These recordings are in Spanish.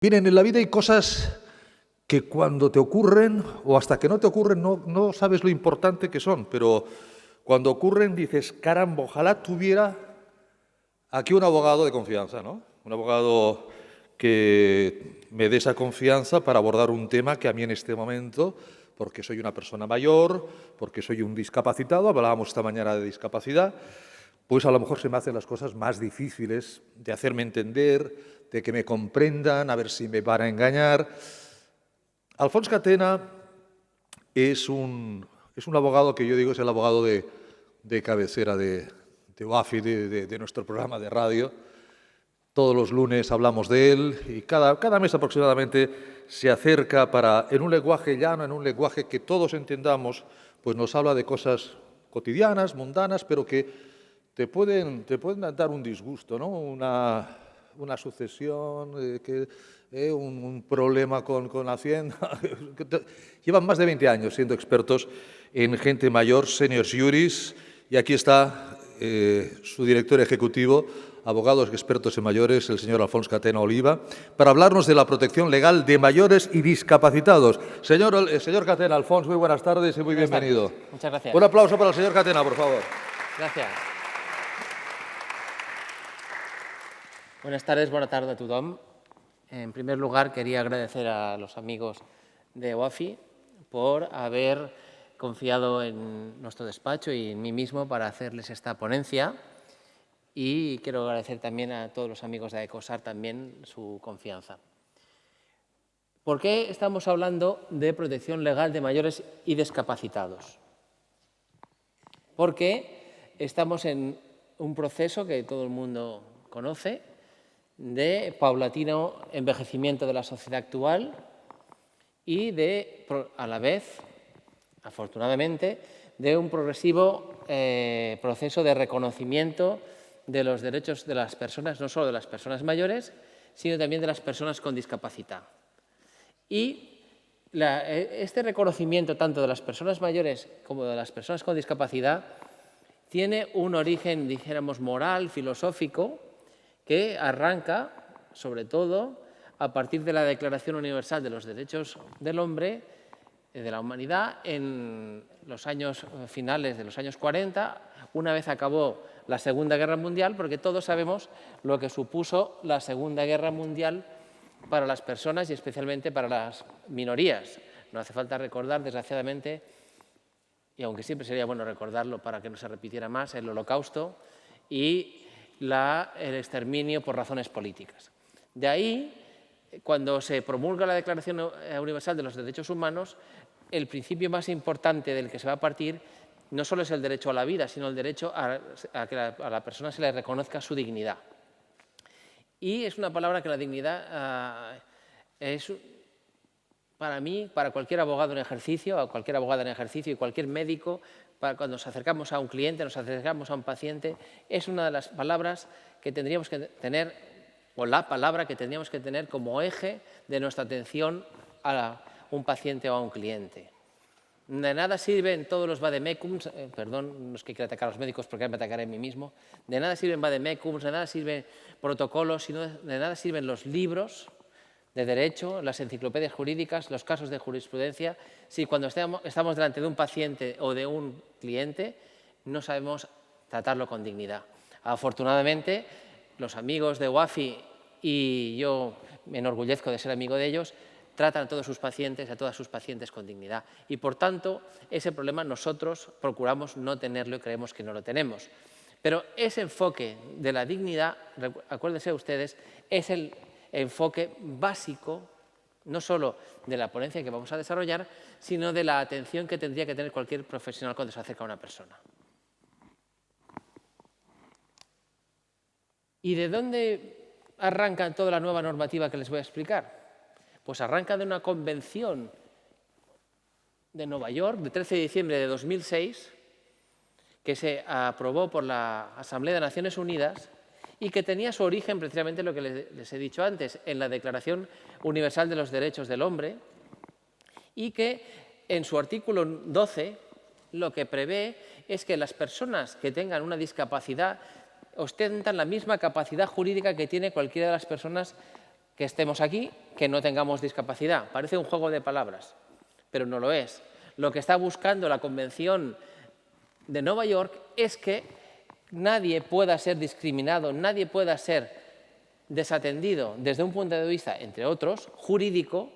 Miren, en la vida hay cosas que cuando te ocurren o hasta que no te ocurren no sabes lo importante que son, pero cuando ocurren dices, caramba, ojalá tuviera aquí un abogado de confianza, ¿no? Un abogado que me dé esa confianza para abordar un tema que a mí en este momento, porque soy una persona mayor, porque soy un discapacitado, hablábamos esta mañana de discapacidad, pues a lo mejor se me hacen las cosas más difíciles de hacerme entender, de que me comprendan, a ver si me van a engañar. Alfons Catena es un abogado que yo digo es el abogado de cabecera de UAFI, de nuestro programa de radio. Todos los lunes hablamos de él y cada mes aproximadamente se acerca para, en un lenguaje llano, en un lenguaje que todos entendamos, pues nos habla de cosas cotidianas, mundanas, pero que te pueden dar un disgusto, ¿no? Una sucesión, un problema con Hacienda. Llevan más de 20 años siendo expertos en gente mayor, seniors juris, y aquí está su director ejecutivo, abogados expertos en mayores, el señor Alfons Catena Oliva, para hablarnos de la protección legal de mayores y discapacitados. Señor Catena, Alfons, muy buenas tardes y muy bienvenido. Muchas gracias. Un aplauso para el señor Catena, por favor. Gracias. Buenas tardes, buena tarde a tothom. En primer lugar, quería agradecer a los amigos de UAFI por haber confiado en nuestro despacho y en mí mismo para hacerles esta ponencia. Y quiero agradecer también a todos los amigos de AECOSAR también su confianza. ¿Por qué estamos hablando de protección legal de mayores y discapacitados? Porque estamos en un proceso que todo el mundo conoce de paulatino envejecimiento de la sociedad actual y de, a la vez, afortunadamente, de un progresivo proceso de reconocimiento de los derechos de las personas, no solo de las personas mayores, sino también de las personas con discapacidad. Y este reconocimiento tanto de las personas mayores como de las personas con discapacidad tiene un origen, dijéramos, moral, filosófico, que arranca, sobre todo, a partir de la Declaración Universal de los Derechos del Hombre, de la humanidad, en los años finales de los años 40, una vez acabó la Segunda Guerra Mundial, porque todos sabemos lo que supuso la Segunda Guerra Mundial para las personas y especialmente para las minorías. No hace falta recordar, desgraciadamente, y aunque siempre sería bueno recordarlo para que no se repitiera más, el Holocausto y el exterminio por razones políticas. De ahí, cuando se promulga la Declaración Universal de los Derechos Humanos, el principio más importante del que se va a partir no solo es el derecho a la vida, sino el derecho a que a la persona se le reconozca su dignidad. Y es una palabra que la dignidad es, para mí, para cualquier abogado en ejercicio, o cualquier abogada en ejercicio y cualquier médico, cuando nos acercamos a un cliente, nos acercamos a un paciente, es una de las palabras que tendríamos que tener, o la palabra que tendríamos que tener como eje de nuestra atención a un paciente o a un cliente. De nada sirven todos los vademecums, perdón, no es que quiera atacar a los médicos porque me atacaré a mí mismo, de nada sirven vademecums, de nada sirven protocolos, sino de nada sirven los libros de derecho, las enciclopedias jurídicas, los casos de jurisprudencia, si cuando estamos delante de un paciente o de un cliente no sabemos tratarlo con dignidad. Afortunadamente, los amigos de UAFI, y yo me enorgullezco de ser amigo de ellos, tratan a todos sus pacientes, a todas sus pacientes con dignidad. Y, por tanto, ese problema nosotros procuramos no tenerlo y creemos que no lo tenemos. Pero ese enfoque de la dignidad, acuérdense ustedes, es el enfoque básico, no solo de la ponencia que vamos a desarrollar, sino de la atención que tendría que tener cualquier profesional cuando se acerca a una persona. ¿Y de dónde arranca toda la nueva normativa que les voy a explicar? Pues arranca de una convención de Nueva York, de 13 de diciembre de 2006, que se aprobó por la Asamblea de Naciones Unidas y que tenía su origen precisamente en lo que les he dicho antes, en la Declaración Universal de los Derechos del Hombre, y que en su artículo 12 lo que prevé es que las personas que tengan una discapacidad ostentan la misma capacidad jurídica que tiene cualquiera de las personas que estemos aquí, que no tengamos discapacidad. Parece un juego de palabras, pero no lo es. Lo que está buscando la Convención de Nueva York es que nadie pueda ser discriminado, nadie pueda ser desatendido desde un punto de vista, entre otros, jurídico,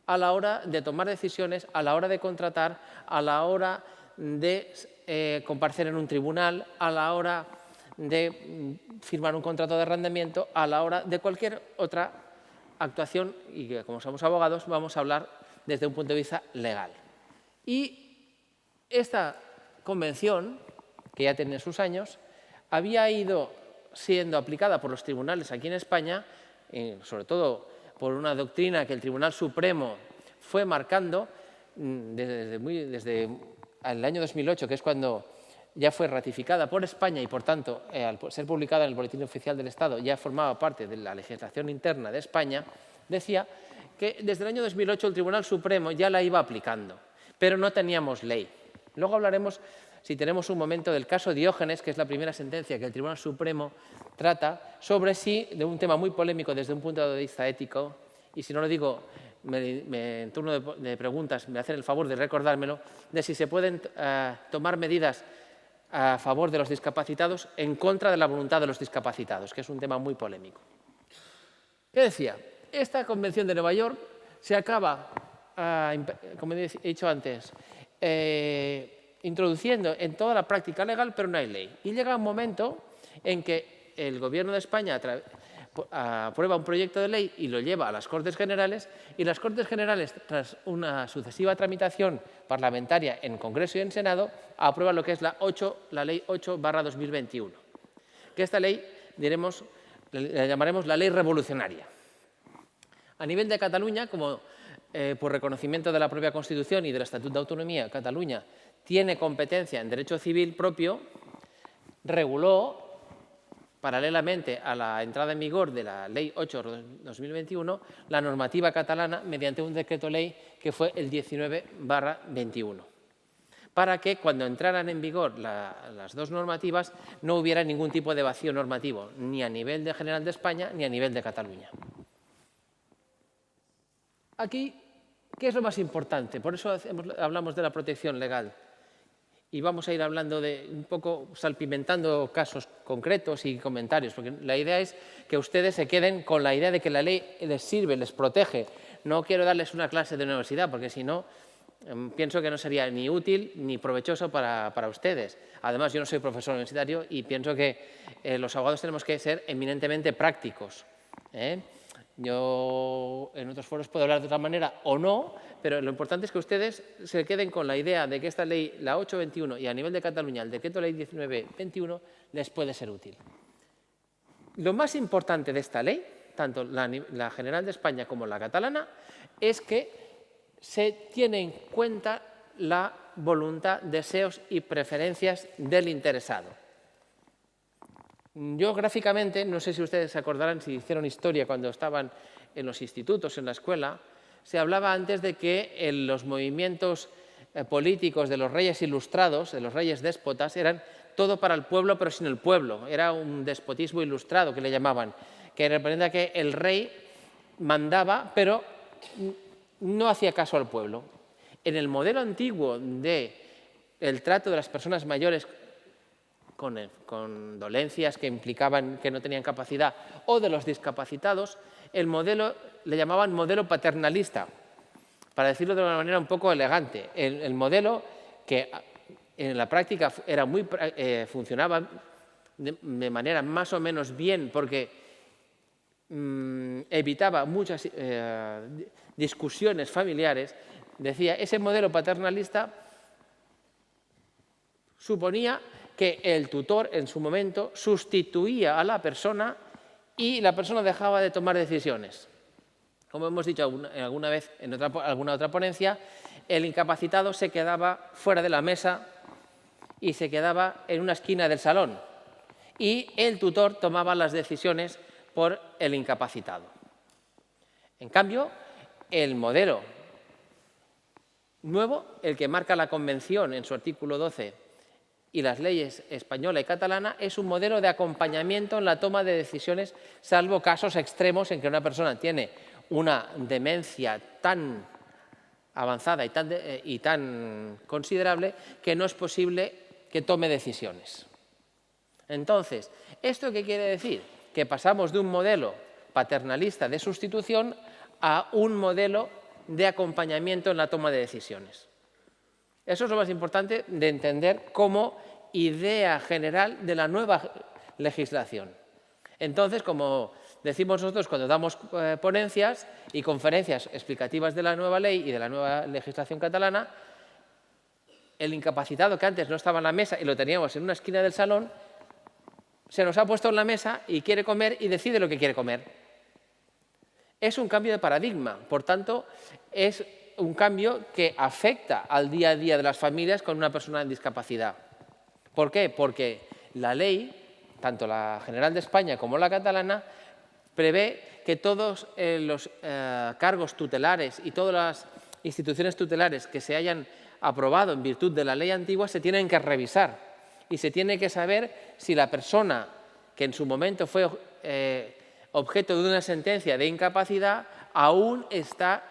a la hora de tomar decisiones, a la hora de contratar, a la hora de comparecer en un tribunal, a la hora de firmar un contrato de arrendamiento, a la hora de cualquier otra actuación, y que como somos abogados vamos a hablar desde un punto de vista legal. Y esta convención, que ya tiene sus años, había ido siendo aplicada por los tribunales aquí en España, sobre todo por una doctrina que el Tribunal Supremo fue marcando desde el año 2008, que es cuando ya fue ratificada por España y, por tanto, al ser publicada en el Boletín Oficial del Estado, ya formaba parte de la legislación interna de España, decía que desde el año 2008 el Tribunal Supremo ya la iba aplicando, pero no teníamos ley. Luego hablaremos, si tenemos un momento, del caso Diógenes, que es la primera sentencia que el Tribunal Supremo trata sobre de un tema muy polémico desde un punto de vista ético, y si no lo digo, en turno de preguntas me hacen el favor de recordármelo, de si se pueden tomar medidas a favor de los discapacitados en contra de la voluntad de los discapacitados, que es un tema muy polémico. ¿Qué decía? Esta Convención de Nueva York se acaba, como he dicho antes, introduciendo en toda la práctica legal, pero no hay ley. Y llega un momento en que el Gobierno de España aprueba un proyecto de ley y lo lleva a las Cortes Generales, y las Cortes Generales, tras una sucesiva tramitación parlamentaria en Congreso y en Senado, aprueban lo que es la Ley 8/2021, que esta ley la llamaremos la Ley Revolucionaria. A nivel de Cataluña, como por reconocimiento de la propia Constitución y del Estatut de Autonomía, Cataluña tiene competencia en derecho civil propio, reguló, paralelamente a la entrada en vigor de la Ley 8/2021, la normativa catalana mediante un decreto ley que fue el 19/21, para que cuando entraran en vigor las dos normativas no hubiera ningún tipo de vacío normativo, ni a nivel general de España ni a nivel de Cataluña. Aquí, ¿qué es lo más importante? Por eso hablamos de la protección legal. Y vamos a ir hablando un poco salpimentando casos concretos y comentarios, porque la idea es que ustedes se queden con la idea de que la ley les sirve, les protege. No quiero darles una clase de universidad, porque si no, pienso que no sería ni útil ni provechoso para ustedes. Además, yo no soy profesor universitario y pienso que los abogados tenemos que ser eminentemente prácticos. Yo en otros foros puedo hablar de otra manera o no, pero lo importante es que ustedes se queden con la idea de que esta ley, la 8/21, y a nivel de Cataluña el decreto ley 19/21, les puede ser útil. Lo más importante de esta ley, tanto la general de España como la catalana, es que se tiene en cuenta la voluntad, deseos y preferencias del interesado. Yo gráficamente, no sé si ustedes se acordarán, si hicieron historia cuando estaban en los institutos, en la escuela, se hablaba antes de que los movimientos políticos de los reyes ilustrados, de los reyes déspotas, eran todo para el pueblo pero sin el pueblo. Era un despotismo ilustrado que le llamaban, que representa que el rey mandaba pero no hacía caso al pueblo. En el modelo antiguo del trato de las personas mayores con dolencias que implicaban que no tenían capacidad, o de los discapacitados, el modelo le llamaban modelo paternalista, para decirlo de una manera un poco elegante. El modelo que en la práctica funcionaba de manera más o menos bien, porque evitaba muchas discusiones familiares. Decía, ese modelo paternalista suponía que el tutor en su momento sustituía a la persona y la persona dejaba de tomar decisiones. Como hemos dicho alguna vez en alguna otra ponencia, el incapacitado se quedaba fuera de la mesa y se quedaba en una esquina del salón, y el tutor tomaba las decisiones por el incapacitado. En cambio, el modelo nuevo, el que marca la Convención en su artículo 12 y las leyes española y catalana es un modelo de acompañamiento en la toma de decisiones, salvo casos extremos en que una persona tiene una demencia tan avanzada y tan considerable que no es posible que tome decisiones. Entonces, ¿esto qué quiere decir? Que pasamos de un modelo paternalista de sustitución a un modelo de acompañamiento en la toma de decisiones. Eso es lo más importante de entender como idea general de la nueva legislación. Entonces, como decimos nosotros cuando damos ponencias y conferencias explicativas de la nueva ley y de la nueva legislación catalana, el incapacitado que antes no estaba en la mesa y lo teníamos en una esquina del salón, se nos ha puesto en la mesa y quiere comer y decide lo que quiere comer. Es un cambio de paradigma, por tanto, es un cambio que afecta al día a día de las familias con una persona en discapacidad. ¿Por qué? Porque la ley, tanto la General de España como la catalana, prevé que todos los cargos tutelares y todas las instituciones tutelares que se hayan aprobado en virtud de la ley antigua se tienen que revisar y se tiene que saber si la persona que en su momento fue objeto de una sentencia de incapacidad aún está,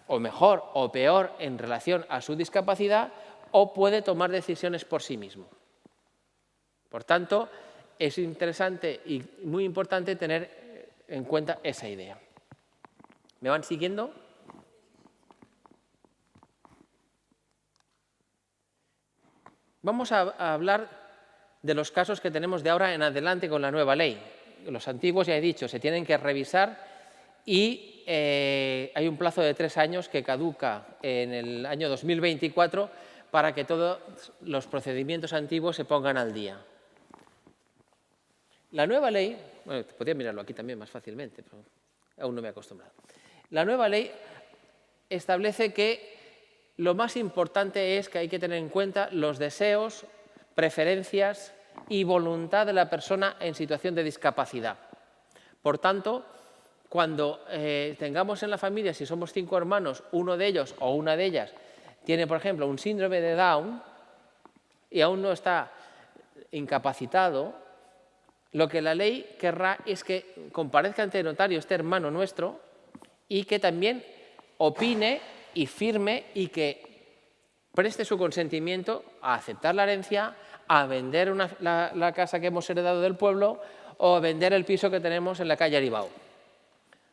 o mejor o peor, en relación a su discapacidad o puede tomar decisiones por sí mismo. Por tanto, es interesante y muy importante tener en cuenta esa idea. ¿Me van siguiendo? Vamos a hablar de los casos que tenemos de ahora en adelante con la nueva ley. Los antiguos, ya he dicho, se tienen que revisar y hay un plazo de 3 años que caduca en el año 2024 para que todos los procedimientos antiguos se pongan al día. La nueva ley, bueno, podría mirarlo aquí también más fácilmente, pero aún no me he acostumbrado. La nueva ley establece que lo más importante es que hay que tener en cuenta los deseos, preferencias y voluntad de la persona en situación de discapacidad. Por tanto, cuando tengamos en la familia, si somos 5 hermanos, uno de ellos o una de ellas tiene, por ejemplo, un síndrome de Down y aún no está incapacitado, lo que la ley querrá es que comparezca ante el notario este hermano nuestro y que también opine y firme y que preste su consentimiento a aceptar la herencia, a vender la casa que hemos heredado del pueblo o a vender el piso que tenemos en la calle Aribao.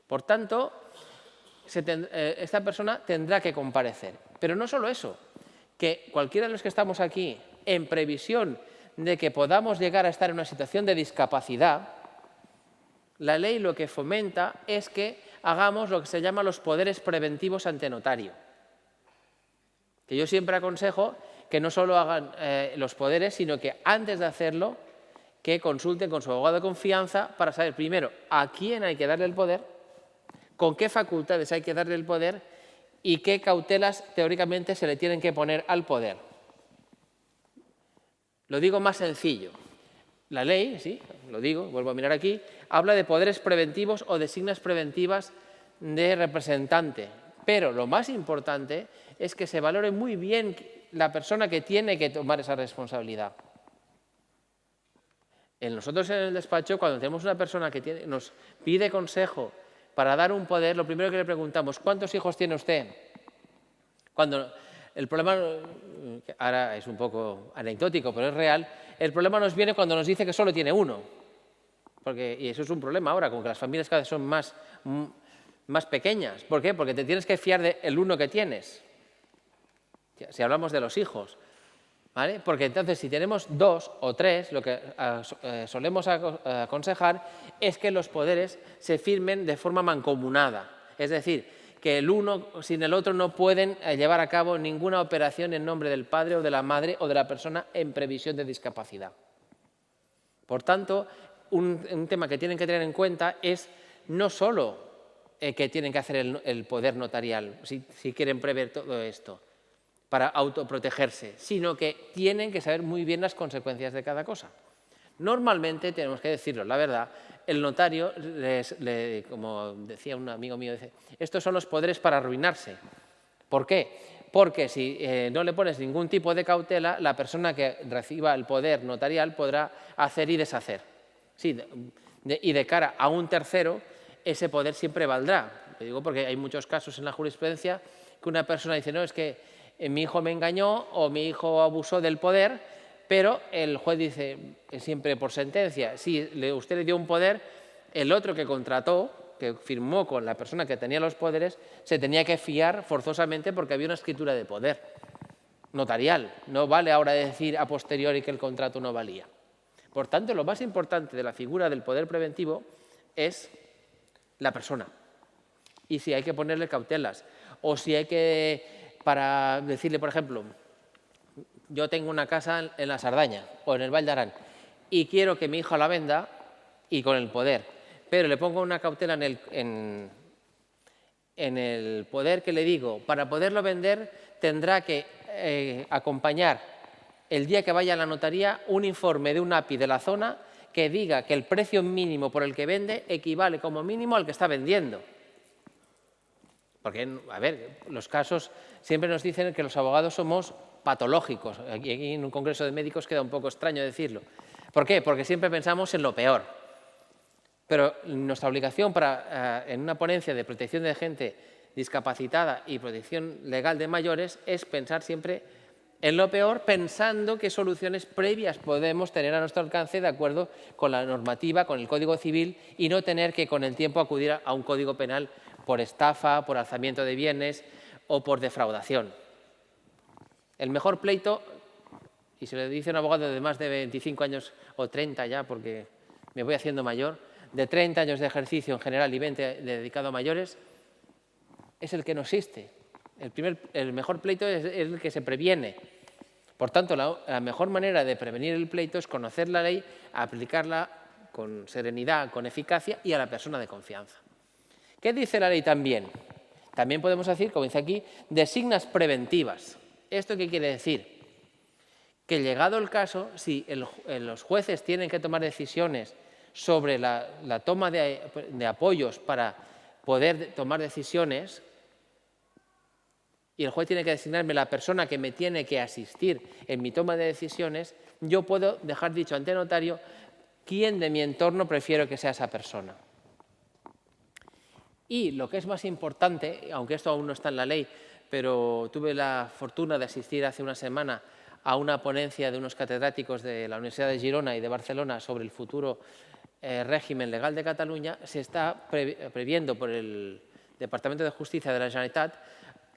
Por tanto, esta persona tendrá que comparecer. Pero no solo eso, que cualquiera de los que estamos aquí, en previsión de que podamos llegar a estar en una situación de discapacidad, la ley lo que fomenta es que hagamos lo que se llama los poderes preventivos ante notario. Que yo siempre aconsejo que no solo hagan los poderes, sino que antes de hacerlo, que consulten con su abogado de confianza para saber primero a quién hay que darle el poder, con qué facultades hay que darle el poder y qué cautelas teóricamente se le tienen que poner al poder. Lo digo más sencillo. La ley, sí, lo digo, vuelvo a mirar aquí, habla de poderes preventivos o designios preventivas de representante. Pero lo más importante es que se valore muy bien la persona que tiene que tomar esa responsabilidad. Nosotros en el despacho, cuando tenemos una persona que nos pide consejo para dar un poder, lo primero que le preguntamos, ¿cuántos hijos tiene usted? Cuando el problema, ahora es un poco anecdótico, pero es real, el problema nos viene cuando nos dice que solo tiene uno. Y eso es un problema ahora, como que las familias cada vez son más pequeñas. ¿Por qué? Porque te tienes que fiar del uno que tienes. Si hablamos de los hijos, ¿vale? Porque entonces si tenemos 2 o 3, lo que solemos aconsejar es que los poderes se firmen de forma mancomunada. Es decir, que el uno sin el otro no pueden llevar a cabo ninguna operación en nombre del padre o de la madre o de la persona en previsión de discapacidad. Por tanto, un tema que tienen que tener en cuenta es no solo que tienen que hacer el poder notarial, si quieren prever todo esto, para autoprotegerse, sino que tienen que saber muy bien las consecuencias de cada cosa. Normalmente, tenemos que decirlo, la verdad, el notario, como decía un amigo mío, dice, estos son los poderes para arruinarse. ¿Por qué? Porque si no le pones ningún tipo de cautela, la persona que reciba el poder notarial podrá hacer y deshacer. Sí, y de cara a un tercero, ese poder siempre valdrá. Lo digo porque hay muchos casos en la jurisprudencia que una persona dice, no, es que mi hijo me engañó o mi hijo abusó del poder, pero el juez dice siempre por sentencia, si usted le dio un poder, el otro que contrató, que firmó con la persona que tenía los poderes, se tenía que fiar forzosamente porque había una escritura de poder notarial. No vale ahora decir a posteriori que el contrato no valía. Por tanto, lo más importante de la figura del poder preventivo es la persona. Y si hay que ponerle cautelas, o si hay que, para decirle, por ejemplo, yo tengo una casa en la Sardaña o en el Val de Arán y quiero que mi hijo la venda y con el poder, pero le pongo una cautela en el poder que le digo, para poderlo vender tendrá que acompañar el día que vaya a la notaría un informe de un API de la zona que diga que el precio mínimo por el que vende equivale como mínimo al que está vendiendo. Porque, a ver, los casos siempre nos dicen que los abogados somos patológicos. Aquí en un congreso de médicos queda un poco extraño decirlo. ¿Por qué? Porque siempre pensamos en lo peor. Pero nuestra obligación en una ponencia de protección de gente discapacitada y protección legal de mayores es pensar siempre en lo peor, pensando qué soluciones previas podemos tener a nuestro alcance de acuerdo con la normativa, con el Código Civil, y no tener que con el tiempo acudir a un Código Penal por estafa, por alzamiento de bienes o por defraudación. El mejor pleito, y se le dice a un abogado de más de 25 años o 30 ya, porque me voy haciendo mayor, de 30 años de ejercicio en general y 20 dedicado a mayores, es el que no existe. El mejor pleito es el que se previene. Por tanto, la mejor manera de prevenir el pleito es conocer la ley, aplicarla con serenidad, con eficacia y a la persona de confianza. ¿Qué dice la ley también? También podemos decir, como dice aquí, designas preventivas. ¿Esto qué quiere decir? Que llegado el caso, si los jueces tienen que tomar decisiones sobre la toma de apoyos para poder tomar decisiones, y el juez tiene que designarme la persona que me tiene que asistir en mi toma de decisiones, yo puedo dejar dicho ante notario quién de mi entorno prefiero que sea esa persona. Y lo que es más importante, aunque esto aún no está en la ley, pero tuve la fortuna de asistir hace una semana a una ponencia de unos catedráticos de la Universidad de Girona y de Barcelona sobre el futuro régimen legal de Cataluña, se está previendo por el Departamento de Justicia de la Generalitat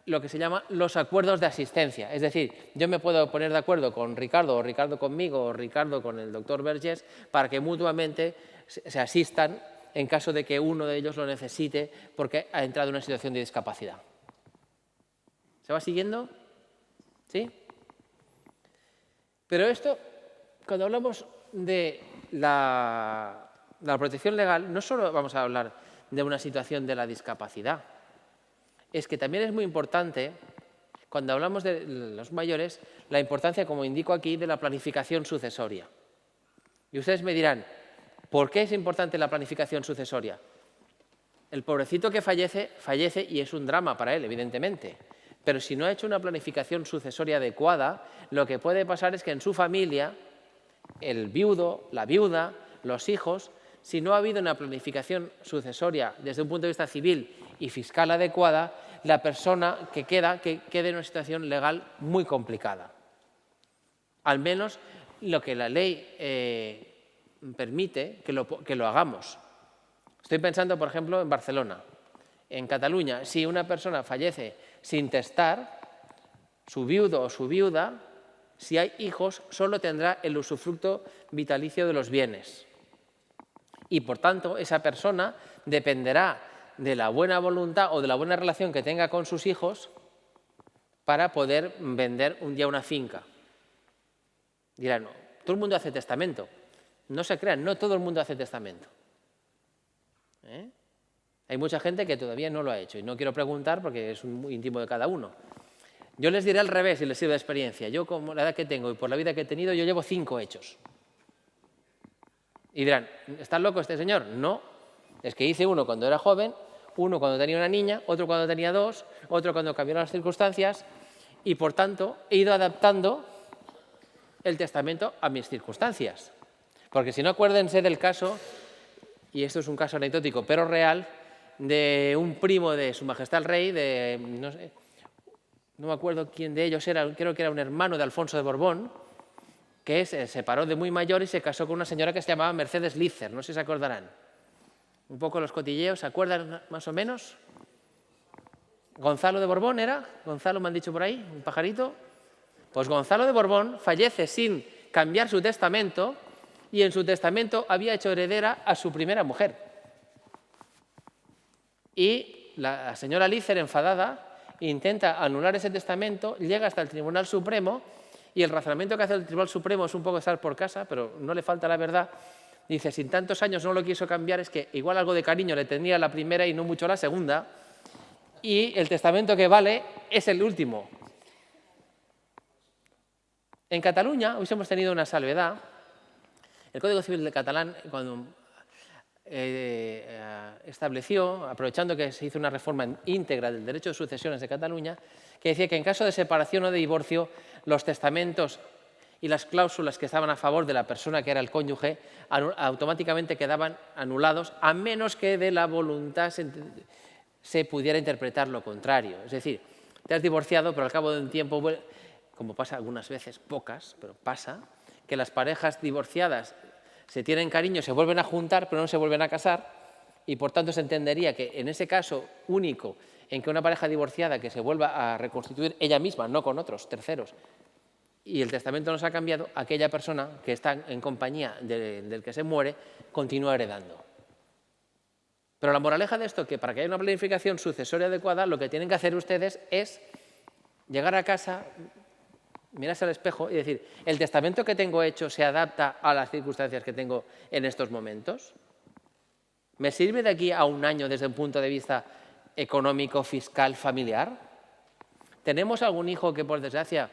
lo que se llama los acuerdos de asistencia. Es decir, yo me puedo poner de acuerdo con Ricardo, o Ricardo conmigo, o Ricardo con el doctor Vergés, para que mutuamente se asistan en caso de que uno de ellos lo necesite porque ha entrado en una situación de discapacidad. ¿Se va siguiendo? ¿Sí? Pero esto, cuando hablamos de la protección legal, no solo vamos a hablar de una situación de la discapacidad, es que también es muy importante, cuando hablamos de los mayores, la importancia, como indico aquí, de la planificación sucesoria. Y ustedes me dirán, ¿por qué es importante la planificación sucesoria? El pobrecito que fallece, fallece y es un drama para él, evidentemente. Pero si no ha hecho una planificación sucesoria adecuada, lo que puede pasar es que en su familia, el viudo, la viuda, los hijos, si no ha habido una planificación sucesoria desde un punto de vista civil y fiscal adecuada, la persona que quede en una situación legal muy complicada. Al menos lo que la ley permite que lo hagamos. Estoy pensando, por ejemplo, en Barcelona. En Cataluña, si una persona fallece sin testar, su viudo o su viuda, si hay hijos, solo tendrá el usufructo vitalicio de los bienes. Y, por tanto, esa persona dependerá de la buena voluntad o de la buena relación que tenga con sus hijos para poder vender un día una finca. Dirán, no, todo el mundo hace testamento. No se crean, no todo el mundo hace testamento. Hay mucha gente que todavía no lo ha hecho y no quiero preguntar porque es muy íntimo de cada uno. Yo les diré al revés y les sirve de experiencia. Yo, con la edad que tengo y por la vida que he tenido, yo llevo 5 hechos. Y dirán, ¿está loco este señor? No, es que hice uno cuando era joven, uno cuando tenía una niña, otro cuando tenía 2, otro cuando cambiaron las circunstancias y, por tanto, he ido adaptando el testamento a mis circunstancias. Porque si no, acuérdense del caso, y esto es un caso anecdótico, pero real, de un primo de Su Majestad el Rey, no me acuerdo quién de ellos era, creo que era un hermano de Alfonso de Borbón, que se separó de muy mayor y se casó con una señora que se llamaba Mercedes Lícer, no sé si se acordarán. Un poco los cotilleos, ¿se acuerdan más o menos? ¿Gonzalo de Borbón era? ¿Gonzalo me han dicho por ahí? ¿Un pajarito? Pues Gonzalo de Borbón fallece sin cambiar su testamento y en su testamento había hecho heredera a su primera mujer. Y la señora Lícer, enfadada, intenta anular ese testamento, llega hasta el Tribunal Supremo y el razonamiento que hace el Tribunal Supremo es un poco estar por casa, pero no le falta la verdad. Dice, si en tantos años no lo quiso cambiar, es que igual algo de cariño le tenía a la primera y no mucho a la segunda, y el testamento que vale es el último. En Cataluña, hoy hemos tenido una salvedad. El Código Civil de catalán, cuando estableció, aprovechando que se hizo una reforma íntegra del derecho de sucesiones de Cataluña, que decía que en caso de separación o de divorcio, los testamentos y las cláusulas que estaban a favor de la persona que era el cónyuge automáticamente quedaban anulados, a menos que de la voluntad se pudiera interpretar lo contrario. Es decir, te has divorciado, pero al cabo de un tiempo, como pasa algunas veces, pocas, pero pasa, que las parejas divorciadas se tienen cariño, se vuelven a juntar, pero no se vuelven a casar, y por tanto se entendería que en ese caso único en que una pareja divorciada que se vuelva a reconstituir ella misma, no con otros terceros, y el testamento no se ha cambiado, aquella persona que está en compañía del que se muere continúa heredando. Pero la moraleja de esto es que para que haya una planificación sucesoria adecuada, lo que tienen que hacer ustedes es llegar a casa, mirarse al espejo y decir, ¿el testamento que tengo hecho se adapta a las circunstancias que tengo en estos momentos? ¿Me sirve de aquí a un año desde un punto de vista económico, fiscal, familiar? ¿Tenemos algún hijo que, por desgracia,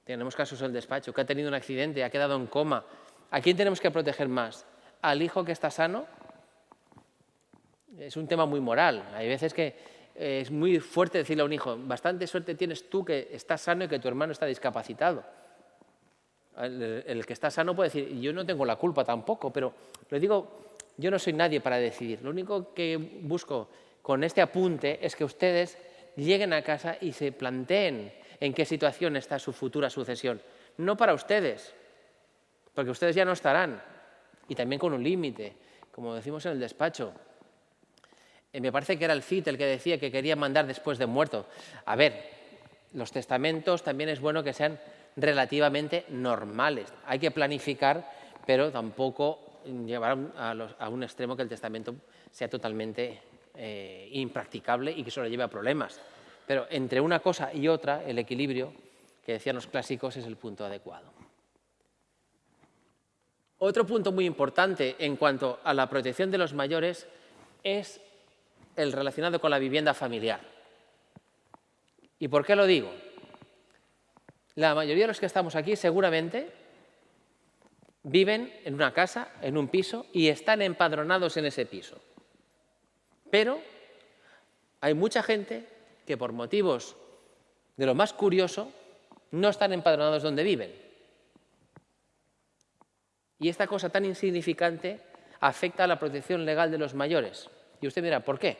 tenemos casos en el despacho, que ha tenido un accidente, ha quedado en coma? ¿A quién tenemos que proteger más? ¿Al hijo que está sano? Es un tema muy moral. Hay veces que es muy fuerte decirle a un hijo, bastante suerte tienes tú que estás sano y que tu hermano está discapacitado. El que está sano puede decir, yo no tengo la culpa tampoco, pero lo digo, yo no soy nadie para decidir. Lo único que busco con este apunte es que ustedes lleguen a casa y se planteen en qué situación está su futura sucesión. No para ustedes, porque ustedes ya no estarán, y también con un límite, como decimos en el despacho. Me parece que era el Cid el que decía que quería mandar después de muerto. A ver, los testamentos también es bueno que sean relativamente normales. Hay que planificar, pero tampoco llevar a un extremo que el testamento sea totalmente impracticable y que eso le lleve a problemas. Pero entre una cosa y otra, el equilibrio, que decían los clásicos, es el punto adecuado. Otro punto muy importante en cuanto a la protección de los mayores es el relacionado con la vivienda familiar. ¿Y por qué lo digo? La mayoría de los que estamos aquí seguramente viven en una casa, en un piso, y están empadronados en ese piso. Pero hay mucha gente que por motivos de lo más curioso no están empadronados donde viven. Y esta cosa tan insignificante afecta a la protección legal de los mayores. Y usted dirá, ¿por qué?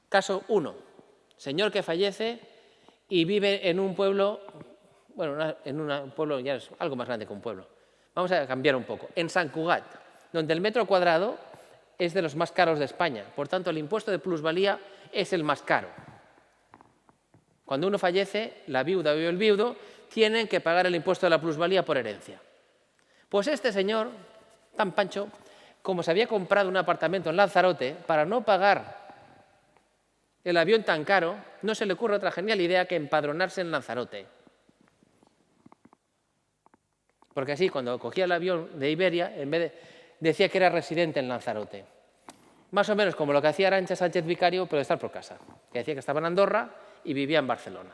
Caso 1. Señor que fallece y vive en un pueblo, bueno, en un pueblo ya es algo más grande que un pueblo. Vamos a cambiar un poco. En Sant Cugat, donde el metro cuadrado es de los más caros de España. Por tanto, el impuesto de plusvalía es el más caro. Cuando uno fallece, la viuda o el viudo tienen que pagar el impuesto de la plusvalía por herencia. Pues este señor, tan pancho, como se había comprado un apartamento en Lanzarote, para no pagar el avión tan caro, no se le ocurre otra genial idea que empadronarse en Lanzarote. Porque así, cuando cogía el avión de Iberia, en vez de, decía que era residente en Lanzarote. Más o menos como lo que hacía Arantxa Sánchez Vicario, pero de estar por casa. Que decía que estaba en Andorra y vivía en Barcelona.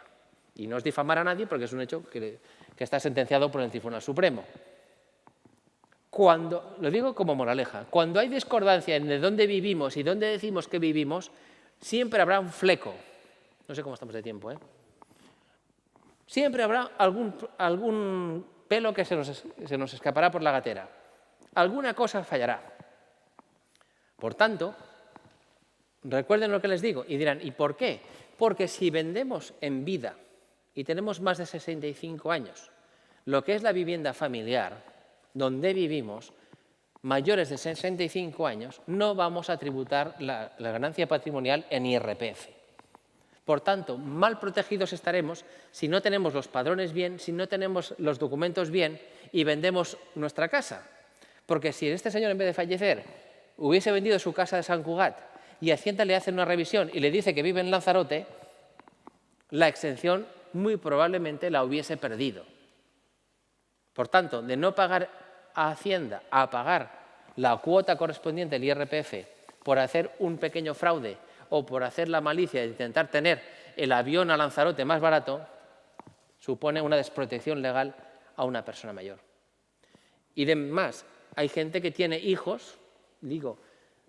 Y no es difamar a nadie porque es un hecho que está sentenciado por el Tribunal Supremo. Lo digo como moraleja, cuando hay discordancia en de dónde vivimos y dónde decimos que vivimos, siempre habrá un fleco No sé cómo estamos de tiempo, ¿eh? Siempre habrá algún pelo que se nos escapará por la gatera. Alguna cosa fallará. Por tanto, recuerden lo que les digo y dirán, ¿y por qué? Porque si vendemos en vida y tenemos más de 65 años, lo que es la vivienda familiar, donde vivimos, mayores de 65 años, no vamos a tributar la ganancia patrimonial en IRPF. Por tanto, mal protegidos estaremos si no tenemos los padrones bien, si no tenemos los documentos bien y vendemos nuestra casa. Porque si este señor, en vez de fallecer, hubiese vendido su casa de San Cugat y Hacienda le hace una revisión y le dice que vive en Lanzarote, la exención muy probablemente la hubiese perdido. Por tanto, de no pagar a Hacienda a pagar la cuota correspondiente del IRPF por hacer un pequeño fraude o por hacer la malicia de intentar tener el avión a Lanzarote más barato, supone una desprotección legal a una persona mayor. Y además, hay gente que tiene hijos, digo,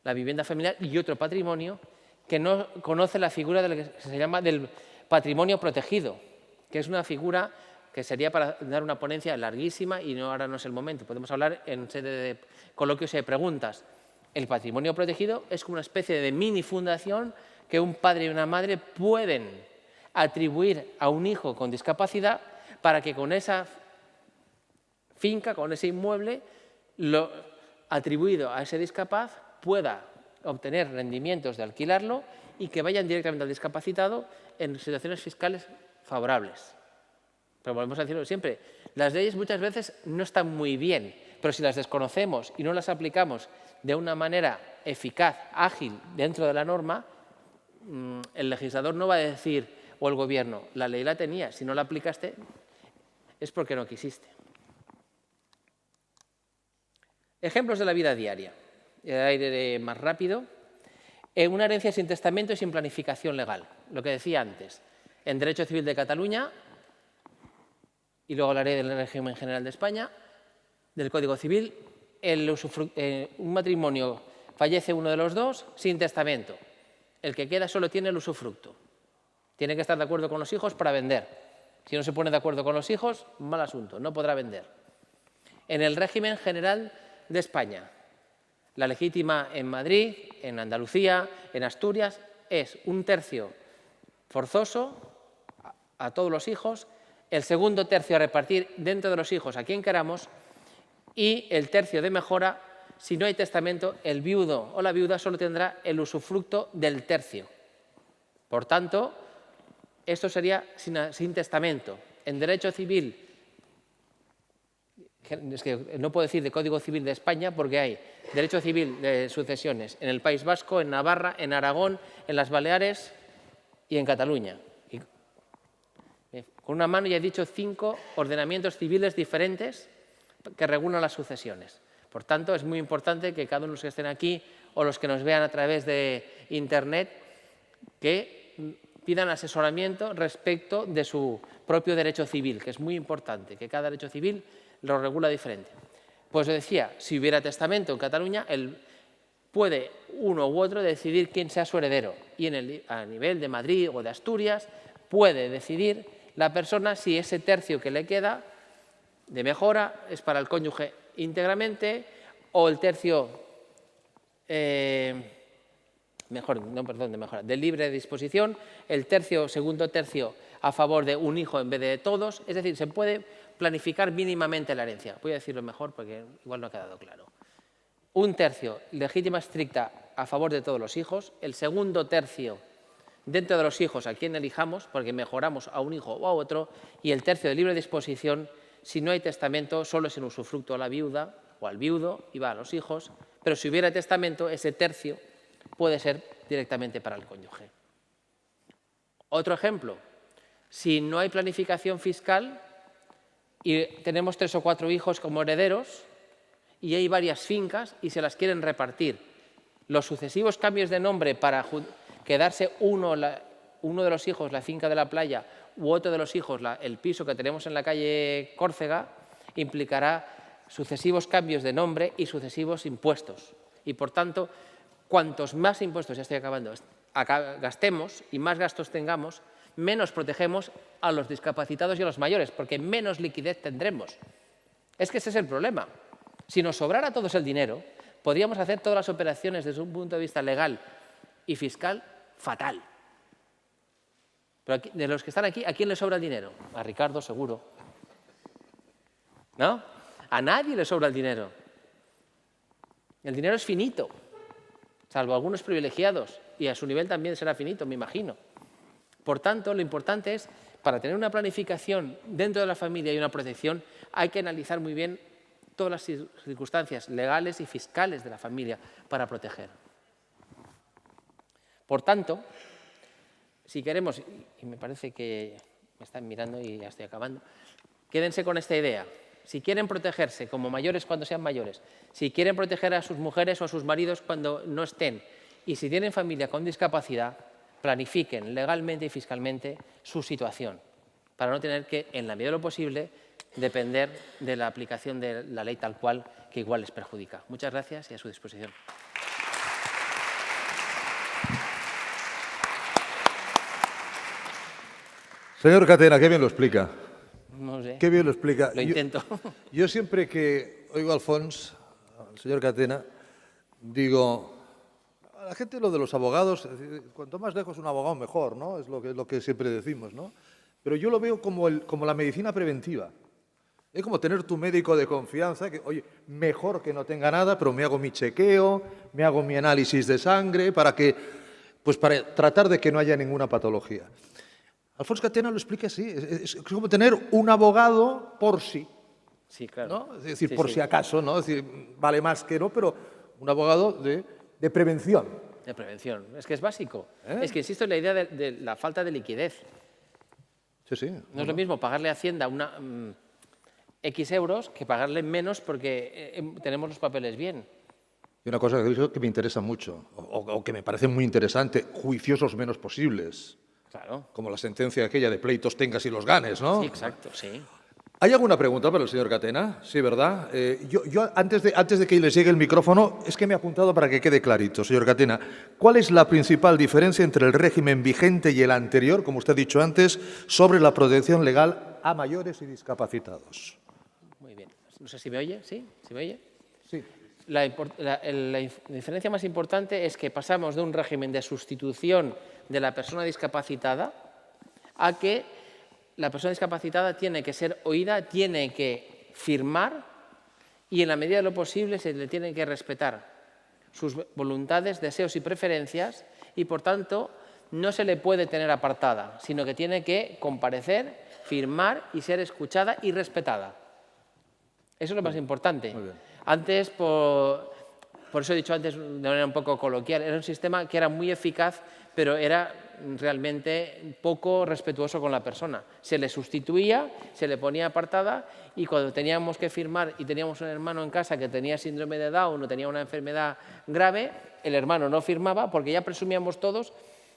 la vivienda familiar y otro patrimonio, que no conoce la figura de lo que se llama del patrimonio protegido, que es una figura que sería para dar una ponencia larguísima y ahora no es el momento. Podemos hablar en sede de coloquios y de preguntas. El patrimonio protegido es como una especie de mini fundación que un padre y una madre pueden atribuir a un hijo con discapacidad para que con esa finca, con ese inmueble, lo atribuido a ese discapaz pueda obtener rendimientos de alquilarlo y que vayan directamente al discapacitado en situaciones fiscales favorables. Pero volvemos a decirlo siempre, las leyes muchas veces no están muy bien, pero si las desconocemos y no las aplicamos de una manera eficaz, ágil, dentro de la norma, el legislador no va a decir, o el gobierno, la ley la tenía, si no la aplicaste es porque no quisiste. Ejemplos de la vida diaria. El aire más rápido. Una herencia sin testamento y sin planificación legal. Lo que decía antes. En Derecho Civil de Cataluña, y luego hablaré del régimen general de España, del Código Civil, un matrimonio fallece uno de los dos sin testamento. El que queda solo tiene el usufructo. Tiene que estar de acuerdo con los hijos para vender. Si no se pone de acuerdo con los hijos, mal asunto, no podrá vender. En el régimen general de España, la legítima en Madrid, en Andalucía, en Asturias, es un tercio forzoso a todos los hijos, el segundo tercio a repartir dentro de los hijos a quien queramos y el tercio de mejora, si no hay testamento, el viudo o la viuda solo tendrá el usufructo del tercio. Por tanto, esto sería sin testamento. En Derecho Civil, es que no puedo decir de Código Civil de España porque hay Derecho Civil de sucesiones en el País Vasco, en Navarra, en Aragón, en las Baleares y en Cataluña. Y con una mano ya he dicho 5 ordenamientos civiles diferentes que regulan las sucesiones. Por tanto, es muy importante que cada uno de los que estén aquí o los que nos vean a través de Internet que pidan asesoramiento respecto de su propio derecho civil, que es muy importante, que cada derecho civil lo regula diferente. Pues decía, si hubiera testamento en Cataluña, puede uno u otro decidir quién sea su heredero. Y a nivel de Madrid o de Asturias puede decidir la persona si ese tercio que le queda de mejora es para el cónyuge íntegramente o el tercio de libre disposición, el segundo tercio a favor de un hijo en vez de todos. Es decir, se puede planificar mínimamente la herencia. Voy a decirlo mejor porque igual no ha quedado claro. Un tercio legítima estricta a favor de todos los hijos, el segundo tercio dentro de los hijos a quien elijamos, porque mejoramos a un hijo o a otro, y el tercio de libre disposición, si no hay testamento, solo es en usufructo a la viuda o al viudo y va a los hijos, pero si hubiera testamento, ese tercio puede ser directamente para el cónyuge. Otro ejemplo, si no hay planificación fiscal y tenemos 3 o 4 hijos como herederos y hay varias fincas y se las quieren repartir, los sucesivos cambios de nombre para quedarse uno de los hijos la finca de la playa u otro de los hijos el piso que tenemos en la calle Córcega implicará sucesivos cambios de nombre y sucesivos impuestos. Y por tanto, cuantos más impuestos, ya estoy acabando, gastemos y más gastos tengamos, menos protegemos a los discapacitados y a los mayores, porque menos liquidez tendremos. Es que ese es el problema. Si nos sobrara a todos el dinero, podríamos hacer todas las operaciones desde un punto de vista legal y fiscal fatal. Pero aquí, de los que están aquí, ¿a quién le sobra el dinero? A Ricardo, seguro. ¿No? A nadie le sobra el dinero. El dinero es finito, salvo algunos privilegiados, y a su nivel también será finito, me imagino. Por tanto, lo importante es, para tener una planificación dentro de la familia y una protección, hay que analizar muy bien todas las circunstancias legales y fiscales de la familia para proteger. Por tanto, si queremos, y me parece que me están mirando y ya estoy acabando, quédense con esta idea. Si quieren protegerse como mayores cuando sean mayores, si quieren proteger a sus mujeres o a sus maridos cuando no estén, y si tienen familia con discapacidad, planifiquen legalmente y fiscalmente su situación, para no tener que, en la medida de lo posible, depender de la aplicación de la ley tal cual, que igual les perjudica. Muchas gracias y a su disposición. Señor Catena, qué bien lo explica. No sé. Qué bien lo explica. Lo intento. Yo siempre que oigo a Alfons, al señor Catena, digo, a la gente lo de los abogados, es decir, cuanto más lejos un abogado mejor, ¿no? Es lo que siempre decimos, ¿no? Pero yo lo veo como la medicina preventiva. Es como tener tu médico de confianza, que, oye, mejor que no tenga nada, pero me hago mi chequeo, me hago mi análisis de sangre, para tratar de que no haya ninguna patología. Alfons Catena lo explica así, es como tener un abogado por sí. Sí, claro. ¿No? Es decir, Sí, por sí. si acaso, ¿no? Es decir, vale más que no, pero un abogado de prevención. De prevención. Es que es básico. Es que insisto en la idea de la falta de liquidez. Sí, sí. No es lo mismo pagarle a Hacienda X euros que pagarle menos porque tenemos los papeles bien. Y una cosa que me interesa mucho, o que me parece muy interesante, juicios los menos posibles. Claro. Como la sentencia aquella de pleitos tengas y los ganes, ¿no? Sí, exacto, sí. ¿Hay alguna pregunta para el señor Catena? Sí, ¿verdad? Yo antes de que le llegue el micrófono, es que me he apuntado para que quede clarito, señor Catena. ¿Cuál es la principal diferencia entre el régimen vigente y el anterior, como usted ha dicho antes, sobre la protección legal a mayores y discapacitados? Muy bien. No sé si me oye, ¿sí? ¿Se me oye? Sí. La diferencia más importante es que pasamos de un régimen de sustitución de la persona discapacitada a que la persona discapacitada tiene que ser oída, tiene que firmar y en la medida de lo posible se le tiene que respetar sus voluntades, deseos y preferencias y por tanto no se le puede tener apartada, sino que tiene que comparecer, firmar y ser escuchada y respetada. Eso es lo más importante. Antes, por eso he dicho antes de manera un poco coloquial, era un sistema que era muy eficaz, pero era realmente poco respetuoso con la persona. Se le sustituía, se le ponía apartada y cuando teníamos que firmar y teníamos un hermano en casa que tenía síndrome de Down o tenía una enfermedad grave, el hermano no firmaba porque ya presumíamos todos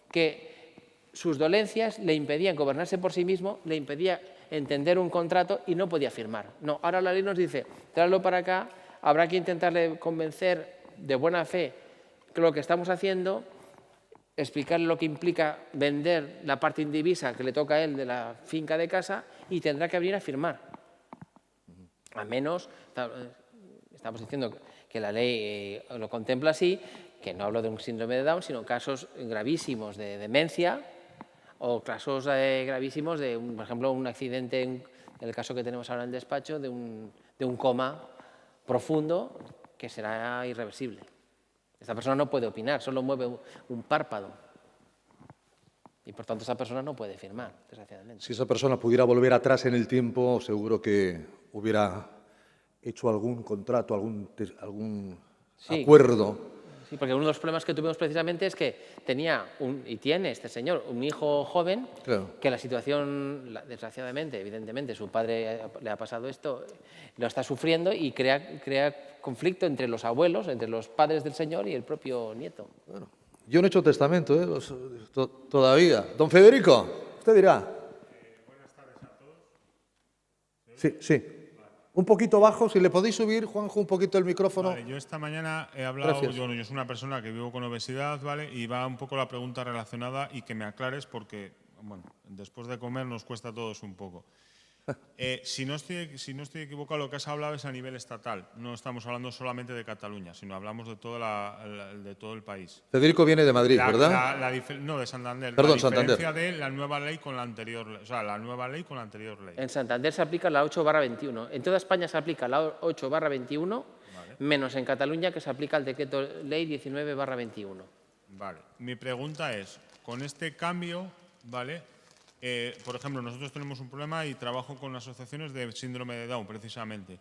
que sus dolencias le impedían gobernarse por sí mismo, le impedía entender un contrato y no podía firmar. No, ahora la ley nos dice, tráelo para acá, habrá que intentarle convencer de buena fe que lo que estamos haciendo, explicarle lo que implica vender la parte indivisa que le toca a él de la finca de casa y tendrá que venir a firmar. A menos, estamos diciendo que la ley lo contempla así, que no hablo de un síndrome de Down, sino casos gravísimos de demencia o casos gravísimos de, por ejemplo, un accidente, en el caso que tenemos ahora en el despacho, de un coma profundo que será irreversible. Esta persona no puede opinar, solo mueve un párpado. Y por tanto esa persona no puede firmar, desgraciadamente. Si esa persona pudiera volver atrás en el tiempo, seguro que hubiera hecho algún contrato, algún acuerdo. Sí, porque uno de los problemas que tuvimos precisamente es que tenía, y tiene este señor, un hijo joven, Claro. que la situación, desgraciadamente, evidentemente, su padre le ha pasado esto, lo está sufriendo y crea conflicto entre los abuelos, entre los padres del señor y el propio nieto. Bueno, yo no he hecho testamento, todavía. Don Federico, usted dirá. Buenas tardes a todos. Sí, sí. Un poquito bajo, si le podéis subir, Juanjo, un poquito el micrófono. Vale, yo esta mañana he hablado, Gracias. yo soy una persona que vivo con obesidad, ¿vale? Y va un poco la pregunta relacionada y que me aclares porque, bueno, después de comer nos cuesta a todos un poco. Si no estoy equivocado, lo que has hablado es a nivel estatal. No estamos hablando solamente de Cataluña, sino hablamos de todo el país. Federico viene de Madrid, ¿verdad? No, de Santander. Perdón, la diferencia Santander. de la nueva ley con la anterior, o sea, la nueva ley con la anterior ley. En Santander se aplica la 8/21. En toda España se aplica la 8/21, menos en Cataluña, que se aplica el decreto ley 19/21. Vale. Mi pregunta es, con este cambio, ¿vale? Por ejemplo, nosotros tenemos un problema y trabajo con asociaciones de síndrome de Down, precisamente.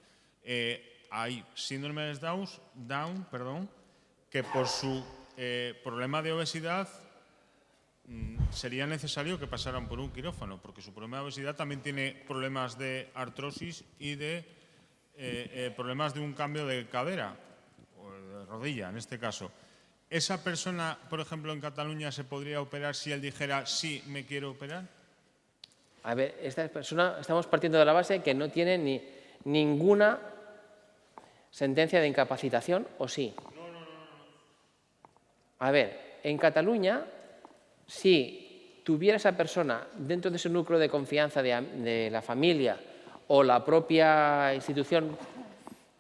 Hay síndrome de Down, que por su problema de obesidad sería necesario que pasaran por un quirófano, porque su problema de obesidad también tiene problemas de artrosis y de problemas de un cambio de cadera, o de rodilla en este caso. ¿Esa persona, por ejemplo, en Cataluña se podría operar si él dijera sí, me quiero operar? A ver, esta persona, estamos partiendo de la base que no tiene ninguna sentencia de incapacitación, ¿o sí? A ver, en Cataluña, si tuviera esa persona dentro de ese núcleo de confianza de la familia o la propia institución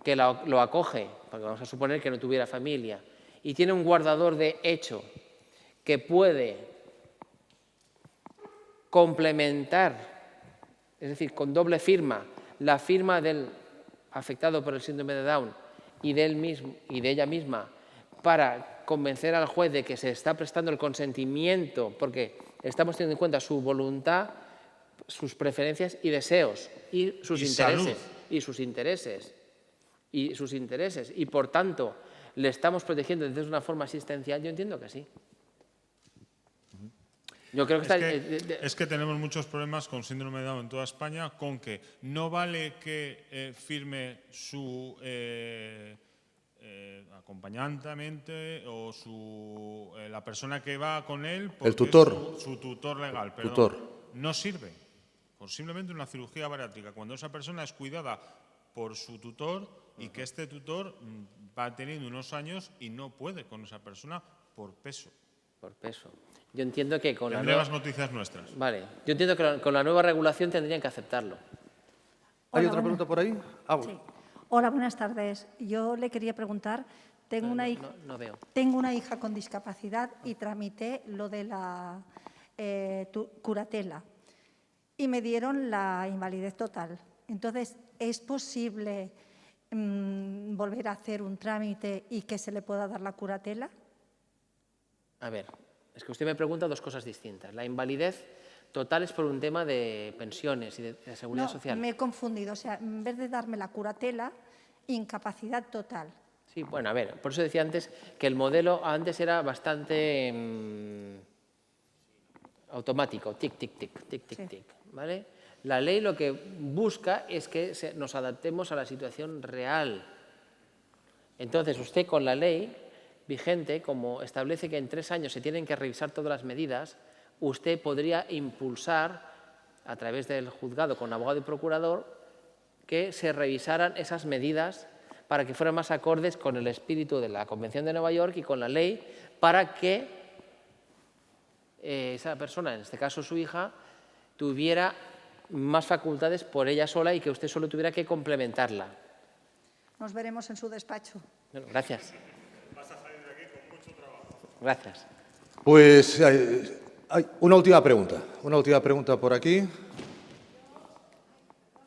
que lo acoge, porque vamos a suponer que no tuviera familia, y tiene un guardador de hecho que puede complementar, es decir, con doble firma, la firma del afectado por el síndrome de Down y de él mismo y de ella misma, para convencer al juez de que se está prestando el consentimiento, porque estamos teniendo en cuenta su voluntad, sus preferencias y deseos, y sus intereses, y por tanto le estamos protegiendo desde una forma asistencial, yo entiendo que sí. Yo creo que es que tenemos muchos problemas con síndrome de Down en toda España, con que no vale que firme su acompañante o la persona que va con él, El tutor. Su tutor legal, perdón. Tutor. No sirve, por simplemente una cirugía bariátrica, cuando esa persona es cuidada por su tutor y que este tutor va teniendo unos años y no puede con esa persona por peso. Por peso. Yo entiendo que con Tendré las noticias nuestras. Vale. Yo entiendo que con la nueva regulación tendrían que aceptarlo. ¿Hay Hola, otra pregunta por ahí? Sí. Hola, buenas tardes. Yo le quería preguntar, tengo una hija con discapacidad y tramité lo de la curatela y me dieron la invalidez total. Entonces, ¿es posible volver a hacer un trámite y que se le pueda dar la curatela? A ver, es que usted me pregunta dos cosas distintas. La invalidez total es por un tema de pensiones y de seguridad social. Me he confundido. O sea, en vez de darme la curatela, incapacidad total. Sí, bueno, a ver, por eso decía antes que el modelo antes era bastante automático, tic, tic, tic, tic, tic, tic, ¿vale? La ley lo que busca es que nos adaptemos a la situación real. Entonces, usted con la ley vigente, como establece que en 3 años se tienen que revisar todas las medidas, usted podría impulsar, a través del juzgado con abogado y procurador, que se revisaran esas medidas para que fueran más acordes con el espíritu de la Convención de Nueva York y con la ley, para que esa persona, en este caso su hija, tuviera más facultades por ella sola y que usted solo tuviera que complementarla. Nos veremos en su despacho. Bueno, gracias. Gracias. Pues hay una última pregunta por aquí.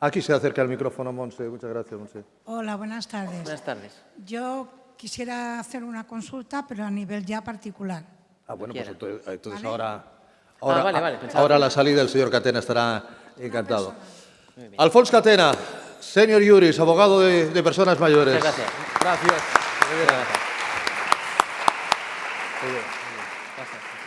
Aquí se acerca el micrófono, Monse. Muchas gracias, Monse. Hola, buenas tardes. Buenas tardes. Yo quisiera hacer una consulta, pero a nivel ya particular. Bueno, pues entonces ¿Vale? ahora, pensaba ahora que- la salida del señor Catena estará encantado. Alfons Catena, senior juris, abogado de personas mayores. Muchas gracias. Gracias. Muchas gracias. Muy bien. Gracias.